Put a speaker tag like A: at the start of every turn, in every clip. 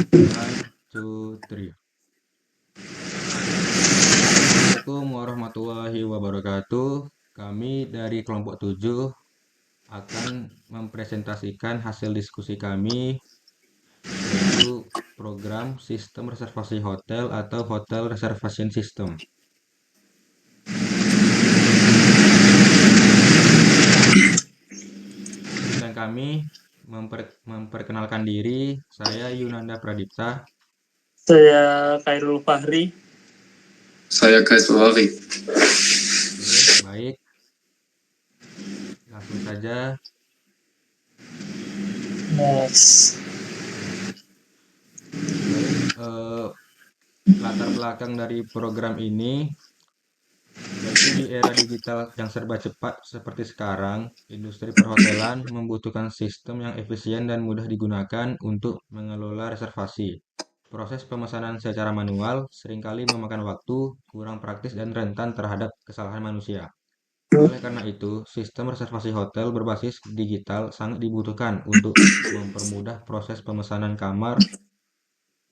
A: One, two, three. Assalamualaikum warahmatullahi wabarakatuh. Kami dari kelompok 7 akan mempresentasikan hasil diskusi kami, yaitu program sistem reservasi hotel atau Hotel Reservation System. Dan kami memperkenalkan diri, saya Yunanda Pradipta.
B: Saya Khairul Fahri.
C: Saya Kaiswari.
A: Oke, baik. Langsung saja.
B: Yes.
A: Baik, latar belakang dari program ini, yaitu di era digital yang serba cepat seperti sekarang, industri perhotelan membutuhkan sistem yang efisien dan mudah digunakan untuk mengelola reservasi. Proses pemesanan secara manual seringkali memakan waktu, kurang praktis dan rentan terhadap kesalahan manusia. Oleh karena itu, sistem reservasi hotel berbasis digital sangat dibutuhkan untuk mempermudah proses pemesanan kamar,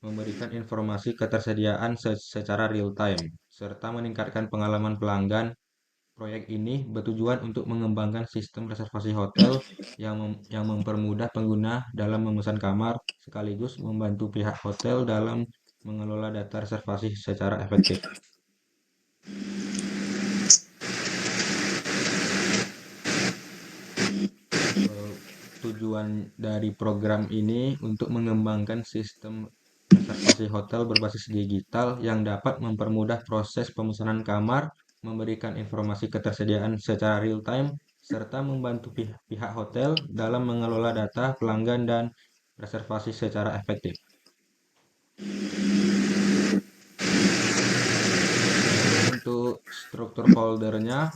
A: memberikan informasi ketersediaan secara real time, serta meningkatkan pengalaman pelanggan. Proyek ini bertujuan untuk mengembangkan sistem reservasi hotel yang mempermudah pengguna dalam memesan kamar, sekaligus membantu pihak hotel dalam mengelola data reservasi secara efektif. Tujuan dari program ini untuk mengembangkan sistem reservasi hotel berbasis digital yang dapat mempermudah proses pemesanan kamar, memberikan informasi ketersediaan secara real time, serta membantu pihak hotel dalam mengelola data pelanggan dan reservasi secara efektif. Untuk struktur foldernya,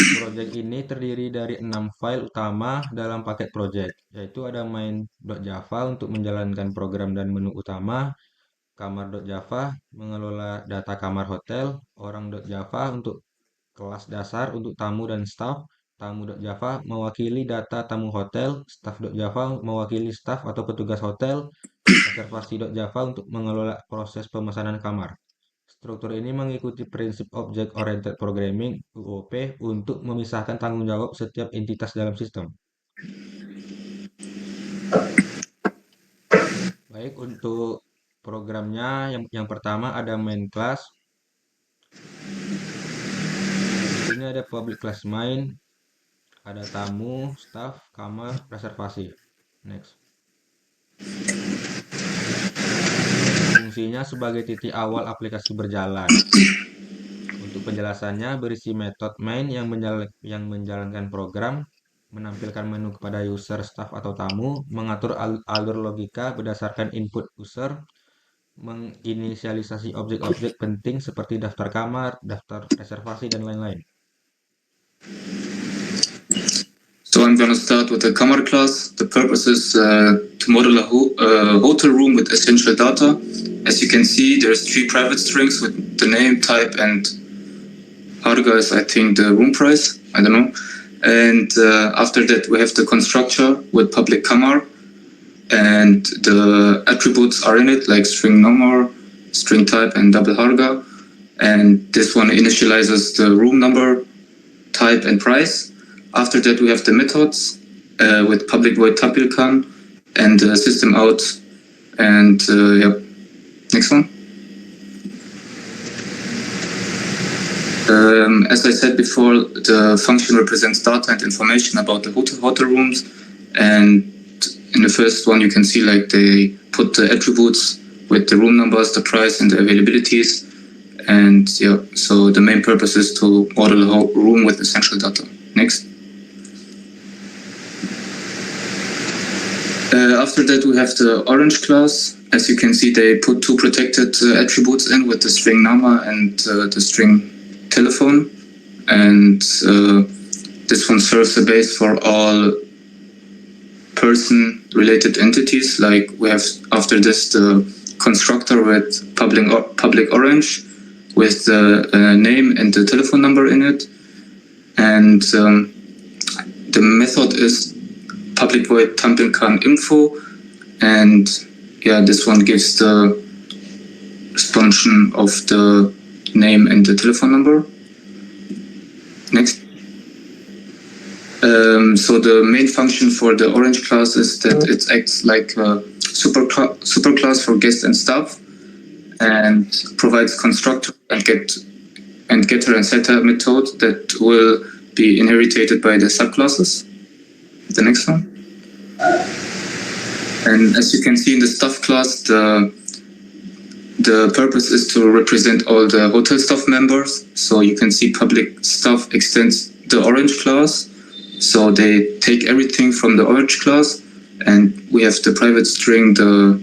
A: project ini terdiri dari 6 file utama dalam paket project, yaitu ada main.java untuk menjalankan program dan menu utama, kamar.java mengelola data kamar hotel, orang.java untuk kelas dasar untuk tamu dan staff, tamu.java mewakili data tamu hotel, staff.java mewakili staff atau petugas hotel, reservasi.java untuk mengelola proses pemesanan kamar. Struktur ini mengikuti prinsip Object Oriented Programming (UOP) untuk memisahkan tanggung jawab setiap entitas dalam sistem. Baik, untuk programnya yang pertama ada main class. Di sini ada public class main, ada tamu, staff, kamar, reservasi. Next. Fungsinya sebagai titik awal aplikasi berjalan. Untuk penjelasannya berisi metode main yang menjalankan program, menampilkan menu kepada user, staff atau tamu, mengatur alur logika berdasarkan input user, menginisialisasi objek-objek penting seperti daftar kamar, daftar reservasi, dan lain-lain.
C: So I'm going to start with the Kamar class. The purpose is to model a hotel room with essential data. As you can see, there's 3 private strings with the name, type, and Harga is, I think, the room price. I don't know. And after that, we have the constructor with public Kamar. And the attributes are in it, like string number, string type, and double Harga. And this one initializes the room number, type, and price. After that, we have the methods with public void tapilkan and system out. And yep. Next one. As I said before, the function represents data and information about the hotel rooms. And in the first one, you can see like they put the attributes with the room numbers, the price, and the availabilities. And yeah, so the main purpose is to model a whole room with essential data. Next. After that, we have the orange class. As you can see, they put 2 protected attributes in with the string number and the string telephone. And this one serves the base for all person-related entities. Like we have after this the constructor with public orange with the name and the telephone number in it. And the method is public void tampilkan info, and this one gives the responsion of the name and the telephone number. Next. So the main function for the orange class is that it acts like a super class for guests and staff, and provides constructor and getter and setter method that will be inherited by the subclasses. The next one. And as you can see in the staff class, the purpose is to represent all the hotel staff members. So you can see public staff extends the orange class. So they take everything from the orange class, and we have the private string, the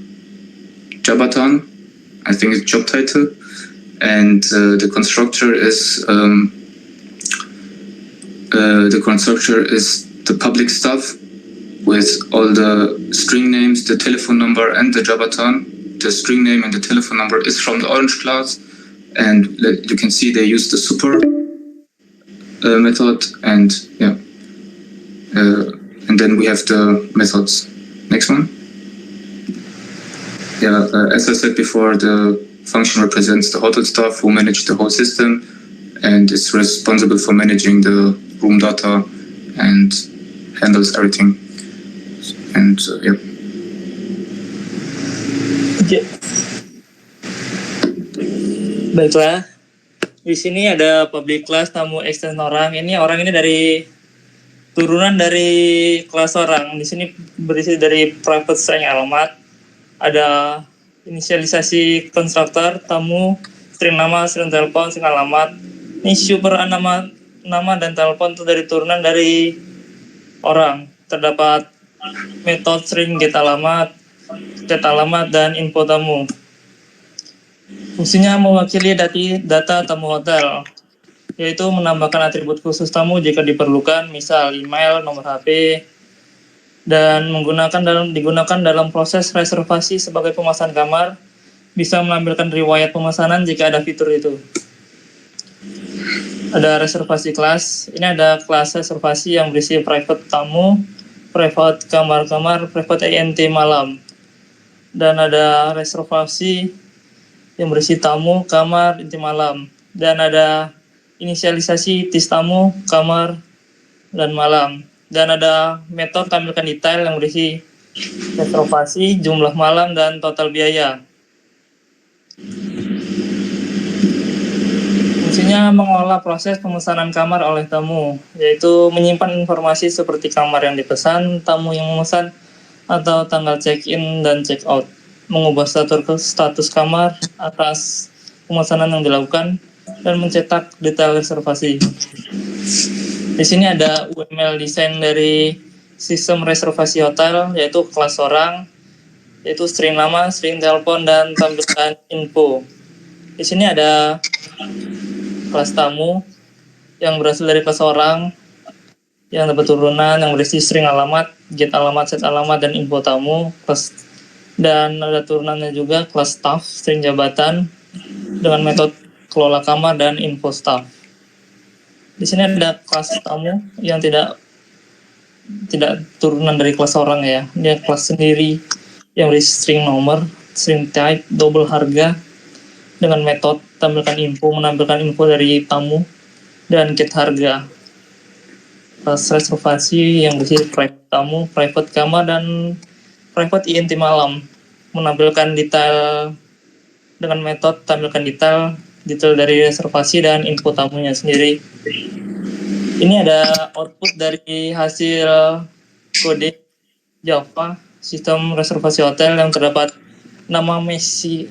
C: Jabatan, I think it's job title, and the constructor is the public staff with all the string names, the telephone number, and the Jabatan. The string name and the telephone number is from the orange class, and you can see they use the super method, and and then we have the methods. Next one. As I said before, the function represents the hotel staff who manage the whole system and is responsible for managing the room data and handles everything. And
B: Baiklah. Di sini ada public class, tamu, extend orang. Orang ini dari turunan dari kelas orang. Di sini berisi dari private string alamat, ada inisialisasi konstruktor, tamu, string nama, string telepon, string alamat. Ini super nama dan telepon itu dari turunan dari orang. Terdapat metode string get alamat, dan info tamu. Fungsinya mewakili data tamu hotel, yaitu menambahkan atribut khusus tamu jika diperlukan, misal email, nomor HP, dan digunakan dalam proses reservasi sebagai pemesan kamar, bisa menampilkan riwayat pemesanan jika ada fitur itu. Ada reservasi kelas. Ini ada kelas reservasi yang berisi private tamu, private kamar-kamar, private ENT malam. Dan ada reservasi yang berisi tamu, kamar, inti malam. Dan ada inisialisasi tis tamu, kamar, dan malam. Dan ada metode tampilkan detail yang berisi reservasi, jumlah malam, dan total biaya. Fungsinya mengolah proses pemesanan kamar oleh tamu, yaitu menyimpan informasi seperti kamar yang dipesan, tamu yang memesan, atau tanggal check-in dan check-out. Mengubah status kamar atas pemesanan yang dilakukan, dan mencetak detail reservasi. Di sini ada UML desain dari sistem reservasi hotel, yaitu kelas orang, yaitu string nama, string telepon, dan tampilkan info. Di sini ada kelas tamu yang berasal dari kelas orang, yang dapat turunan yang berisi string alamat, get alamat, set alamat, dan info tamu. Dan ada turunannya juga kelas staff, string jabatan, dengan metode kelola kamar dan info staff. Di sini ada kelas tamu yang tidak turunan dari kelas orang ya. Dia kelas sendiri yang berisi string nomor, string type, double harga, dengan metode tampilkan info, menampilkan info dari tamu, dan get harga. Kelas reservasi yang berisi private tamu, private kamar, dan private ENT malam, menampilkan detail dengan metode tampilkan detail dari reservasi dan info tamunya sendiri. Ini ada output dari hasil kode Java sistem reservasi hotel yang terdapat nama Messi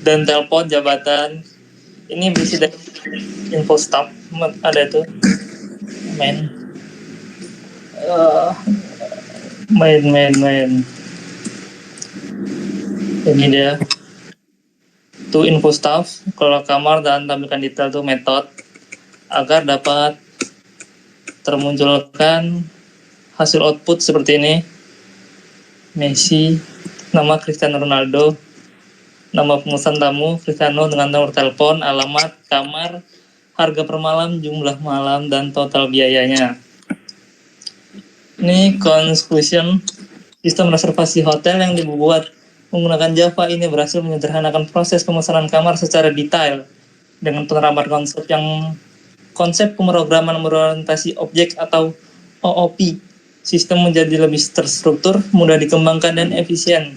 B: dan telepon jabatan. Ini berisi dari info staff, ada itu main. Ini dia itu info staff, kelola kamar, dan tampilkan detail itu metode agar dapat termunculkan hasil output seperti ini. Messi, nama Cristiano Ronaldo, nama pemesan tamu Cristiano dengan nomor telepon, alamat, kamar, harga per malam, jumlah malam, dan total biayanya. Ini conclusion Sistem reservasi hotel yang dibuat menggunakan Java ini berhasil menyederhanakan proses pemesanan kamar secara detail dengan penerapan konsep pemrograman berorientasi objek atau OOP. Sistem menjadi lebih terstruktur, mudah dikembangkan, dan efisien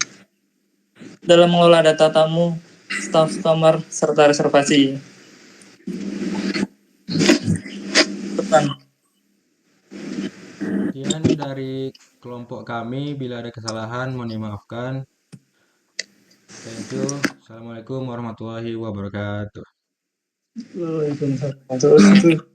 B: dalam mengelola data tamu, staf kamar, serta reservasi. Pesan.
A: Sekian dari kelompok kami. Bila ada kesalahan, mohon dimaafkan. Thank you. Assalamualaikum warahmatullahi wabarakatuh.
B: Waalaikumsalam.